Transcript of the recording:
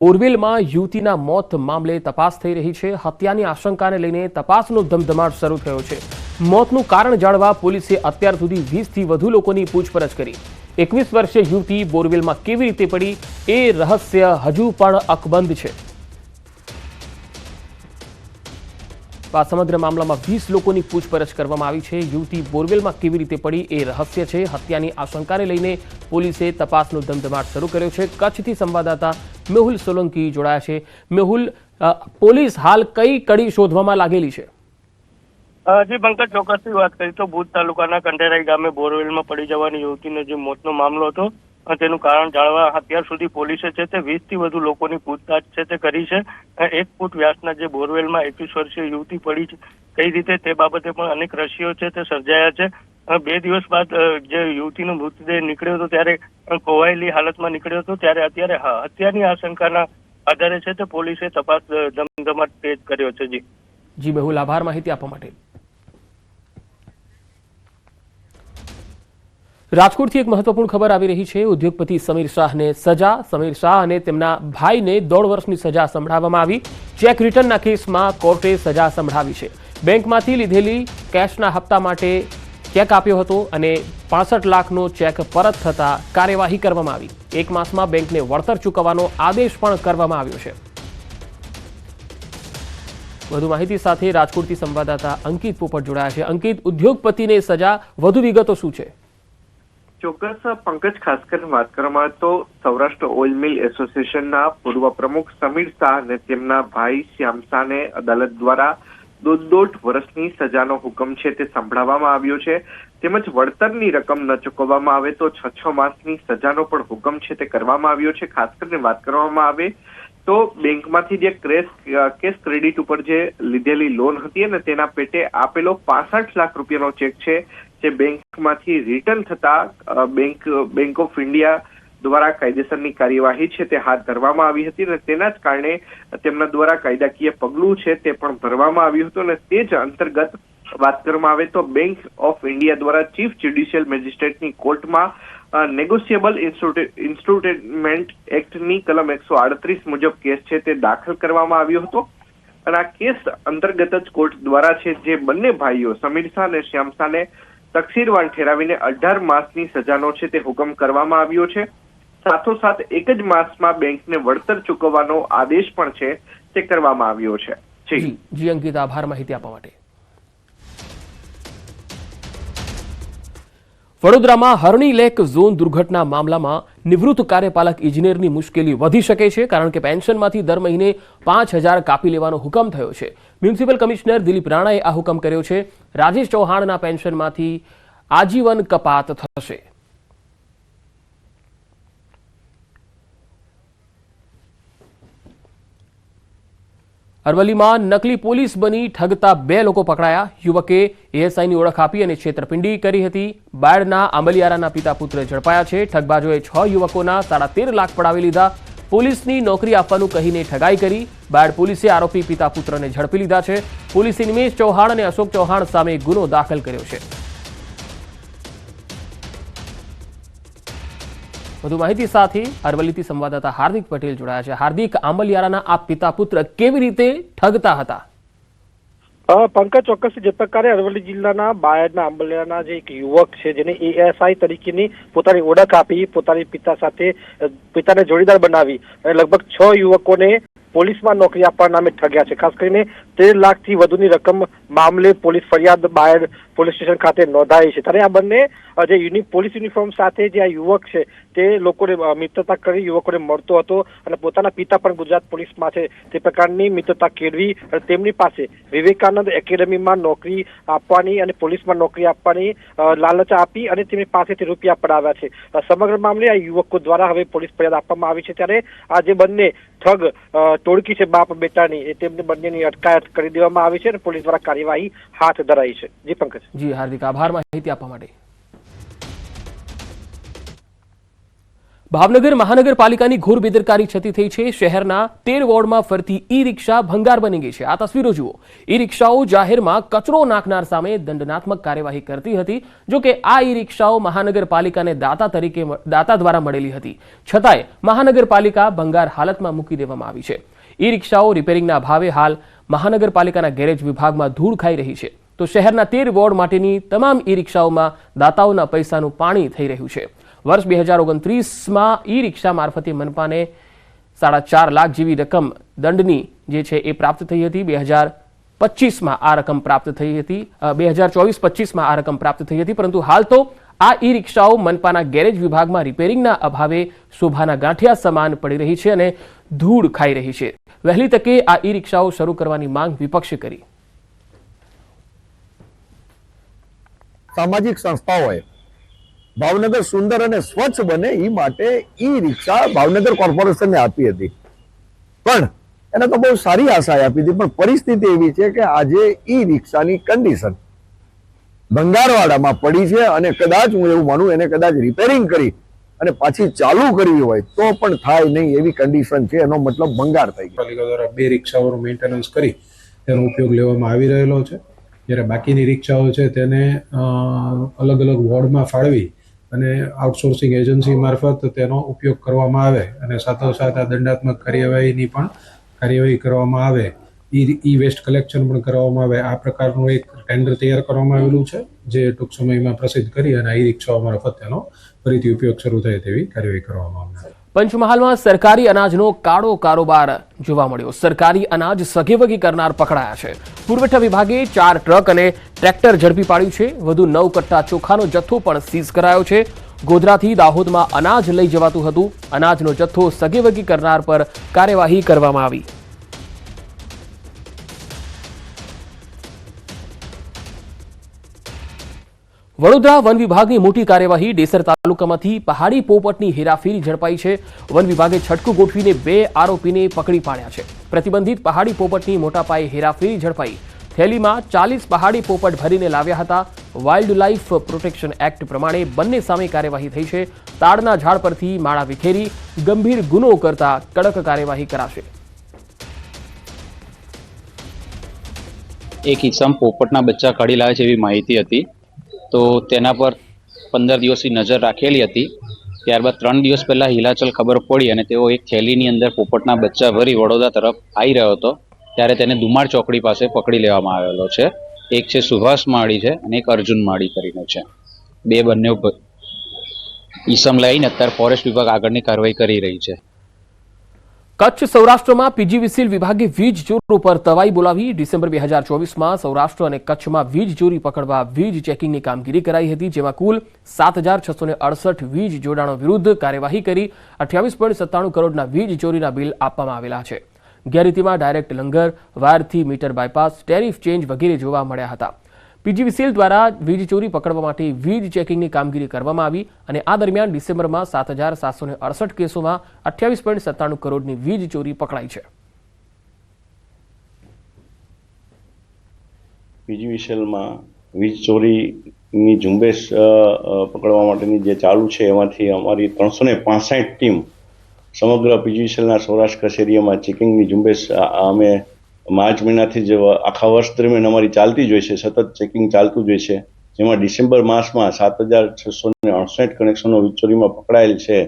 ઓરવેલમાં યુવતીના મોત મામલે તપાસ થઈ રહી છે। હત્યાની આશંકાને લઈને તપાસનો ધમધમાટ શરૂ થયો છે। મોતનું કારણ જાણવા પોલીસે અત્યાર સુધી 20થી વધુ લોકોની પૂછપરછ કરી। 21 વર્ષીય યુવતી બોરવેલમાં કેવી રીતે પડી એ રહસ્ય હજુ પણ અકબંધ છે। આ સમગ્ર મામલામાં 20 લોકોની પૂછપરછ કરવામાં આવી છે। યુવતી બોરવેલમાં કેવી રીતે પડી એ રહસ્ય છે। હત્યાની આશંકાને લઈને પોલીસે તપાસનો ધમધમાટ શરૂ કર્યો છે। કચ્છથી સંવાદદાતા મેહુલ સોલંકી જોડાયા છે। મેહુલ, પોલીસ હાલ કઈ કડી શોધવામાં લાગેલી છે? જી પંકજ, ચોક્કસથી વાત કરીએ તો ભુજ તાલુકાના કંઠેરાઈ ગામે બોરવેલમાં પડી જવાની યુવતીનો જે મોતનો મામલો હતો તેનું કારણ જાણવા અત્યાર સુધી પોલીસે છે તે 20થી વધુ લોકોની પૂછતાછ છે તે કરી છે। 1 ફૂટ વ્યાસના જે બોરવેલમાં 21 વર્ષીય યુવતી પડી છે કઈ રીતે તે બાબતે પણ અનેક રહસ્યો છે તે સર્જાયા છે। 2 દિવસ બાદ જે યુવતીનો મૃતદેહ નીકળ્યો હતો ત્યારે ખોવાયેલી હાલતમાં નીકળ્યો હતો ત્યારે અત્યારે હત્યાની આશંકાના આધારે છે તે પોલીસે તપાસ ધમધમાટ તેજ કર્યો છે। જી મેહુલ, આભાર માહિતી આપવા માટે। રાજકોટથી એક મહત્વપૂર્ણ ખબર આવી રહી છે। ઉદ્યોગપતિ સમીર શાહને સજા। સમીર શાહ અને તેમના ભાઈને 1.5 વર્ષની સજા સંભળાવવામાં આવી। ચેક રિટર્નના કેસમાં કોર્ટે સજા સંભળાવી છે। બેંકમાંથી લીધેલી કેશના હપ્તા માટે ચેક આપ્યો હતો અને 65 લાખનો ચેક પરત થતા કાર્યવાહી કરવામાં આવી। 1 માસમાં બેંકને વળતર ચૂકવવાનો આદેશ પણ કરવામાં આવ્યો છે। વધુ માહિતી સાથે રાજકોટથી સંવાદદાતા અંકિત પોપટ જોડાયા છે। અંકિત, ઉદ્યોગપતિને સજા, વધુ વિગતો શું છે? ચોક્કસ પંકજ, ખાસ કરીને વાત કરવામાં આવે તો સૌરાષ્ટ્ર ઓઇલ મિલ એસોસિએશનના પૂર્વ પ્રમુખ સમીર શાહ અને તેમના ભાઈ શ્યામ શાહને અદાલત દ્વારા 1.5 વર્ષની સજાનો હુકમ છે તે સંભળાવવામાં આવ્યો છે। તેમજ વળતરની રકમ ન ચૂકવવામાં આવે તો 6 માસની સજાનો પણ હુકમ છે તે કરવામાં આવ્યો છે। ખાસ કરીને વાત કરવામાં આવે તો બેંકમાંથી જે કેશ ક્રેડિટ ઉપર જે લીધેલી લોન હતી અને તેના પેટે આપેલો 65 લાખ રૂપિયાનો ચેક છે જે બેંકમાંથી રિટર્ન થતા બેંક ઓફ ઇન્ડિયા દ્વારા કાયદેસરની કાર્યવાહી છે તે હાથ ધરવામાં આવી હતી અને તેના જ કારણે તેમના દ્વારા કાયદાકીય પગલું છે તે પણ ભરવામાં આવ્યું હતું અને તે જ અંતર્ગત વાત કરવામાં આવે તો બેંક ઓફ ઇન્ડિયા દ્વારા ચીફ જ્યુડિશિયલ મેજિસ્ટ્રેટની કોર્ટમાં નેગોશિયેબલ ઇન્સ્ટ્રુમેન્ટ એક્ટની કલમ 138 મુજબ કેસ છે તે દાખલ કરવામાં આવ્યો હતો અને આ કેસ અંતર્ગત જ કોર્ટ દ્વારા છે જે બંને ભાઈઓ સમીર શાહ અને શ્યામ શાહને તકસીરવાન ઠેરાવીને 18 માસની સજાનો છે તે હુકમ કરવામાં આવ્યો છે। સાથોસાથ 1 જ માસમાં બેંકને વળતર ચૂકવવાનો આદેશ પણ છે તે કરવામાં આવ્યો છે। જી અંકિત, આભાર માહિતી આપવા માટે। વડોદરામાં હરણી લેક ઝોન દુર્ઘટના મામલામાં નિવૃત્ત કાર્યપાલક ઇજનેરની મુશ્કેલી વધી શકે છે, કારણ કે પેન્શનમાંથી દર મહિને 5000 કાપી લેવાનો હુકમ થયો છે। મ્યુનિસિપલ કમિશનર દિલીપ રાણાએ આ હુકમ કર્યો છે। રાજેશ ચૌહાણના પેન્શનમાંથી આજીવન કપાત થશે। અરવલ્લીમાં નકલી પોલીસ બની ઠગતા 2 લોકો પકડાયા। યુવકે એએસઆઈની ઓળખ આપી અને છેતરપિંડી કરી હતી। બાયડના આંબલિયારાના પિતા પુત્ર ઝડપાયા છે। ઠગબાજોએ 6 યુવકોના 13.5 લાખ પડાવી લીધા। પોલીસની નોકરી આપવાનું કહીને ઠગાઈ કરી। બાયડ પોલીસે આરોપી પિતા પુત્રને ઝડપી લીધા છે। પોલીસે નિમેશ ચૌહાણ અને અશોક ચૌહાણ સામે ગુનો દાખલ કર્યો છે। વધુ માહિતી સાથે અરવલ્લીથી સંવાદદાતા હાર્દિક પટેલ જોડાયા છે। હાર્દિક, આંબલિયારાના આ પિતા પુત્ર કેવી રીતે ઠગતા હતા? પંકજ, ચોક્કસ જે પ્રકારે અરવલ્લી જિલ્લાના બાયડના આંબલિયાના જે એક યુવક છે જેને એએસઆઈ તરીકેની પોતાની ઓળખ આપી, પોતાની પિતાને જોડીદાર બનાવી અને લગભગ 6 યુવકોને પોલીસમાં નોકરી આપવાના નામે ઠગ્યા છે। ખાસ કરીને 13 લાખથી વધુની રકમ મામલે પોલીસ ફરિયાદ બાયડ પોલીસ સ્ટેશન ખાતે નોંધાઈ છે। ત્યારે આ બંને જે પોલીસ યુનિફોર્મ સાથે જે આ યુવક છે તે લોકોને મિત્રતા કરી યુવકોને મળતો હતો અને પોતાના પિતા પણ ગુજરાત પોલીસમાં છે તે પ્રકારની મિત્રતા કેળવી અને તેમની પાસે વિવેકાનંદ એકેડેમીમાં નોકરી આપવાની અને પોલીસમાં નોકરી આપવાની લાલચ આપી અને તેમની પાસેથી રૂપિયા પડાવ્યા છે। સમગ્ર મામલે આ યુવકો દ્વારા હવે પોલીસ ફરિયાદ આપવામાં આવી છે। ત્યારે આ જે બંને ઠગ ટોળકી છે બાપ બેટાની, એ તેમને બંનેની અટકાયત કરી દેવામાં આવી છે અને પોલીસ દ્વારા કાર્યવાહી હાથ ધરાઈ છે। જી પંકજ। જી હાર્દિક, આભાર માહિતી આપવા માટે। ભાવનગર મહાનગરપાલિકાની ઘોર બેદરકારી છતી થઈ છે। શહેરના 13 વોર્ડમાં ફરતી ઈ રિક્ષા ભંગાર બની ગઈ છે। આ તસવીરો જુઓ। ઈ રિક્ષાઓ જાહેરમાં કચરો નાખનાર સામે દંડનાત્મક કાર્યવાહી કરતી હતી। જો કે આ ઈ રિક્ષાઓ મહાનગરપાલિકાને દાતા દ્વારા મળેલી હતી, છતાંય મહાનગરપાલિકા ભંગાર હાલતમાં મૂકી દેવામાં આવી છે। ઈ રિક્ષાઓ રિપેરિંગના અભાવે હાલ મહાનગરપાલિકાના ગેરેજ વિભાગમાં ધૂળ ખાઈ રહી છે, તો શહેરના 13 વોર્ડ માટેની તમામ ઈ રિક્ષાઓમાં દાતાઓના પૈસાનું પાણી થઈ રહ્યું છે। વર્ષ 2029માં ઈ રિક્ષા મારફતે મનપાને 4.5 લાખ જેવી રકમ દંડની જે છે એ પ્રાપ્ત થઈ હતી। 2025માં આ રકમ પ્રાપ્ત થઈ હતી, 2024-25માં આ રકમ પ્રાપ્ત થઈ હતી, પરંતુ હાલ તો આ ઈ રિક્ષાઓ મનપાના ગેરેજ વિભાગમાં રિપેરિંગના અભાવે શોભાના ગાંઠિયા સમાન પડી રહી છે અને ધૂળ ખાઈ રહી છે। વહેલી તકે આ ઈ રિક્ષાઓ શરૂ કરવાની માંગ વિપક્ષે કરી। સામાજિક સંસ્થાઓએ ભાવનગર સુંદર અને સ્વચ્છ બને એ માટે ઈ રિક્ષા ભાવનગર કોર્પોરેશનને આપી હતી, પણ એને તો બહુ સારી આશા આપી હતી, પણ પરિસ્થિતિ એવી છે કે આજે ઈ રિક્ષાની કન્ડિશન ભંગારવાડામાં પડી છે અને કદાચ હું એવું માનું એને કદાચ રિપેરિંગ કરી અને પાછી ચાલુ કરવી હોય તો પણ થાય નહીં એવી કન્ડિશન છે। એનો મતલબ ભંગાર થઈ ગયો। પાલિકા દ્વારા 2 રિક્ષાઓનું મેન્ટેનન્સ કરી તેનો ઉપયોગ લેવામાં આવી રહેલો છે, જ્યારે બાકીની રિક્ષાઓ છે તેને અલગ અલગ વોર્ડમાં ફાળવી અને આઉટસોર્સિંગ એજન્સી મારફત તેનો ઉપયોગ કરવામાં આવે અને સાથોસાથ આ દંડાત્મક કાર્યવાહીની પણ કાર્યવાહી કરવામાં આવે, ઈ વેસ્ટ કલેક્શન પણ કરવામાં આવે। આ પ્રકારનું એક ટેન્ડર તૈયાર કરવામાં આવેલું છે, જે ટૂંક સમયમાં પ્રસિદ્ધ કરી અને ઈ રિક્ષાઓ મારફત તેનો ફરીથી ઉપયોગ શરૂ થાય તેવી કાર્યવાહી કરવામાં આવશે। પંચમહાલમાં સરકારી અનાજનો કાળો કારોબાર જોવા મળ્યો। સરકારી અનાજ સગેવગી કરનાર પકડાયા છે। પુરવઠા વિભાગે 4 ટ્રક અને ટ્રેક્ટર ઝડપી પાડ્યું છે। વધુ 9 કટ્ટા ચોખાનો જથ્થો પણ સીઝ કરાયો છે। ગોધરાથી દાહોદમાં અનાજ લઈ જવાતું હતું। અનાજનો જથ્થો સગેવગી કરનાર પર કાર્યવાહી કરવામાં આવી। વડોદરા વન વિભાગની મોટી કાર્યવાહી। ડેસર તાલુકામાંથી પહાડી પોપટની હેરાફેરી ઝડપાઈ છે। વન વિભાગે છટકું ગોઠવીને 2 આરોપીને પકડી પાડ્યા છે। પ્રતિબંધિત પહાડી પોપટની મોટા પાયે હેરાફેરી ઝડપાઈ। થેલીમાં 40 પહાડી પોપટ ભરીને લાવ્યા હતા। વાઇલ્ડ લાઇફ પ્રોટેક્શન એક્ટ પ્રમાણે બંને સામે કાર્યવાહી થઈ છે। તાડના ઝાડ પરથી માળા વિખેરી ગંભીર ગુનો કરતા કડક કાર્યવાહી કરાશે। એક ઇસમ પોપટના બચ્ચા કાઢી લાવે છે એવી માહિતી હતી, તો તેના પર 15 દિવસની નજર રાખેલી હતી। ત્યારબાદ 3 દિવસ પહેલા હિલાચલ ખબર પડી અને તેઓ એક થેલીની અંદર પોપટના બચ્ચા ભરી વડોદરા તરફ આવી રહ્યો હતો, ત્યારે તેને દુમાળ ચોકડી પાસે પકડી લેવામાં આવેલો છે। એક છે સુભાષ માળી છે અને એક અર્જુન માળી કરીને છે। બંને ઈસમ લઈને અત્યારે ફોરેસ્ટ વિભાગ આગળની કાર્યવાહી કરી રહી છે। કચ્છ સૌરાષ્ટ્રમાં પીજીવીસીએલ વિભાગે વીજ ચોરો પર તવાઈ બોલાવી। ડિસેમ્બર 2024માં સૌરાષ્ટ્ર અને કચ્છમાં વીજ ચોરી પકડવા વીજ ચેકિંગની કામગીરી કરાઈ હતી, જેમાં કુલ 7,668 વીજ જોડાણો વિરુદ્ધ કાર્યવાહી કરી 28.97 કરોડના વીજ ચોરીના બિલ આપવામાં આવેલા છે। ગેરરીતિમાં ડાયરેક્ટ લંગર, વાયરથી મીટર બાયપાસ, ટેરિફ ચેન્જ વગેરે જોવા મળ્યા હતા। પીજીવીસીએલ દ્વારા વીજ ચોરી પકડવા માટે વીજ ચેકિંગની કામગીરી કરવામાં આવી અને આ દરમિયાન ડિસેમ્બરમાં 7,768 કેસોમાં 28.97 કરોડની વીજ ચોરી પકડાઈ છે। પીજીવીસીએલમાં વીજ ચોરીની ઝુંબેશ પકડવા માટેની જે ચાલુ છે એમાંથી અમારી 365 ટીમ સમગ્ર પીજીવીસીએલના સૌરાષ્ટ્ર કચ્છ એરિયામાં ચેકિંગની ઝુંબેશ અમે માર્ચ મહિનાથી જ આખા વર્ષ દરમિયાન અમારી ચાલતી જ હોય છે, સતત ચેકિંગ ચાલતું જ હોય છે। જેમાં ડિસેમ્બર માસમાં 7,668 કનેક્શનો વીજ ચોરીમાં પકડાયેલ છે।